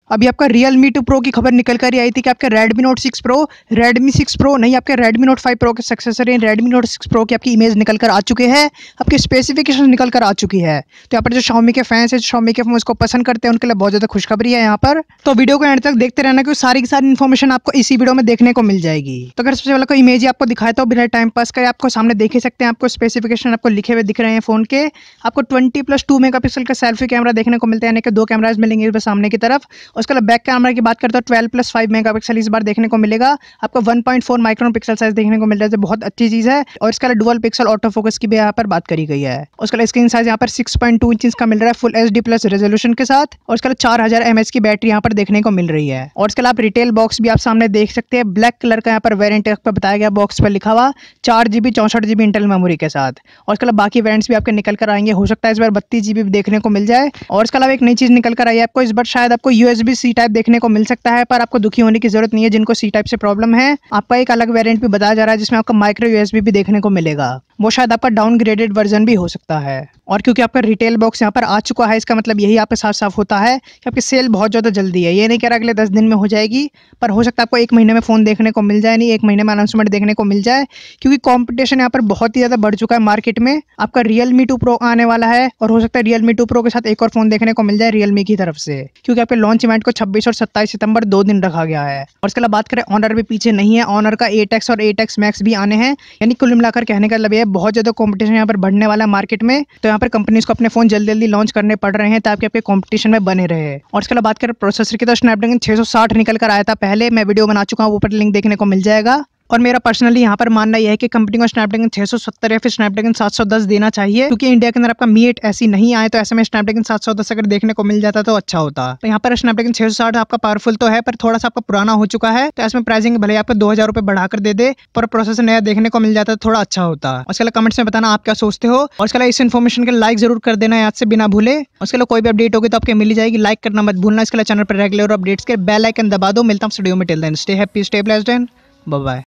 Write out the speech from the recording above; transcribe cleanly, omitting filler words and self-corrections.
अभी आपका Realme 2 Pro की खबर निकल कर ही आई थी कि आपके Redmi Note 6 Pro, Redmi 6 Pro नहीं, आपके Redmi Note 5 Pro के सक्सेसर इन Redmi Note 6 Pro की आपकी इमेज निकल कर आ चुके हैं, आपकी स्पेसिफिकेशन निकल कर आ चुकी है। तो यहाँ पर जो Xiaomi के फैंस है, Xiaomi के फोन इसको पसंद करते हैं, उनके लिए बहुत ज़्यादा खुशखबरी है यहाँ पर। तो वीडियो को एंड तक देखते रहना क्योंकि सारी की सारी इन्फॉर्मेशन आपको इसी वीडियो में देखने को मिल जाएगी। तो अगर सबसे पहले कोई इमेज आपको दिखाया तो बिना टाइम पास करे आपको सामने देख ही सकते हैं, आपको स्पेसिफिकेशन आपको लिखे हुए दिख रहे हैं फोन के। आपको 20+2 मेगापिक्सल का सेल्फी कैमरा देखने को मिलता है, यानी कि 2 कैमराज मिलेंगे सामने की तरफ। उसके बाद बैक कैमरा की बात करते हो 12+5 मेगापिक्सल इस बार देखने को मिलेगा। आपको 1.4 माइक्रोन पिक्सल साइज देखने को मिल रहा है, जो बहुत अच्छी चीज है। और इसका डुअल पिक्सल ऑटो फोकस की भी यहाँ पर बात करी गई है। उसका स्क्रीन साइज यहाँ पर 6.2 इंच का मिल रहा है फुल HD+ रेजोल्यूशन के साथ। और उसका 4000 mAh की बैटरी यहाँ पर देखने को मिल रही है। और इसके आप रिटेल बॉक्स भी आप सामने देख सकते हैं, ब्लैक कलर का यहाँ पर वेरिएंट पर बताया गया, बॉक्स पर लिखा हुआ 4GB 64GB इंटरनल मेमोरी के साथ। और इसके अलावा बाकी वेरिएंट्स भी आपके निकल कर आएंगे, हो सकता है इस बार 32GB भी देखने को मिल जाए। और इसके अलावा एक नई चीज निकल कर आई है आपको, इस बार शायद आपको USB-C टाइप देखने को मिल सकता है, पर आपको दुखी होने की जरूरत नहीं है। जिनको C टाइप से प्रॉब्लम है, आपका एक अलग वेरिएंट भी बताया जा रहा है जिसमें आपका माइक्रो USB भी देखने को मिलेगा। वो शायद आपका डाउनग्रेडेड वर्जन भी हो सकता है। और क्योंकि आपका रिटेल बॉक्स यहाँ पर आ चुका है, इसका मतलब यही आप साफ साफ होता है कि आपकी सेल बहुत ज़्यादा जल्दी है। ये नहीं कह रहा अगले 10 दिन में हो जाएगी, पर हो सकता है आपको 1 महीने में फ़ोन देखने को मिल जाए, नहीं 1 महीने में अनाउंसमेंट देखने को मिल जाए, क्योंकि कॉम्पिटिशन यहाँ पर बहुत ही ज़्यादा बढ़ चुका है मार्केट में। आपका Realme 2 Pro आने वाला है और हो सकता है Realme 2 Pro के साथ एक और फ़ोन देखने को मिल जाए Realme की तरफ से, क्योंकि आपके लॉन्च इवेंट को 26 और 27 सितंबर 2 दिन रखा गया है। और इसके अलावा बात करें ऑनर भी पीछे नहीं है, ऑनर का 8X और 8X Max भी आने हैं, यानी कुल मिलाकर कहने का मतलब ये बहुत ज़्यादा कॉम्पिटिशन यहाँ पर बढ़ने वाला है मार्केट में। तो यहाँ पर कंपनीज को अपने फोन जल्दी जल्दी लॉन्च करने पड़ रहे हैं ताकि आपके कंपटीशन में बने रहे। और इसके अलावा बात करें प्रोसेसर की, तो स्नैपड्रैगन 660 निकल कर आया था पहले, मैं वीडियो बना चुका हूँ, ऊपर लिंक देखने को मिल जाएगा। और मेरा पर्सनली यहाँ पर मानना यह है कि कंपनी को स्नैपड्रैगन 670 या फिर स्नैपड्रैगन 710 देना चाहिए, क्योंकि इंडिया के अंदर आपका Mi 8 ऐसी नहीं आए, तो ऐसे में स्नैपड्रैगन 710 अगर देखने को मिल जाता तो अच्छा होता। तो यहाँ पर स्नैपड्रैगन 660 आपका पावरफुल तो है, पर थोड़ा सा आपका पुराना हो चुका है, तो ऐसे में प्राइसिंग भले आपको 2000 रुपये बढ़ाकर दे दे, पर प्रोसेसर नया देखने को मिल जाता तो थोड़ा अच्छा होता। उसके लिए कमेंट्स में बताना आप क्या सोचते हो, और उसके लिए इस इन्फॉर्मेशन के लाइक जरूर कर देना याद से बिना भूले। उसके लिए कोई भी अपडेट होगी तो आपके मिल जाएगी, लाइक करना मत भूलना। इसके लिए चैनल पर रेगुलर अपडेट्स के बेल आइकन दबा दो। मिलता हूँ स्टूडियो में, till then stay happy, stay blessed and bye bye.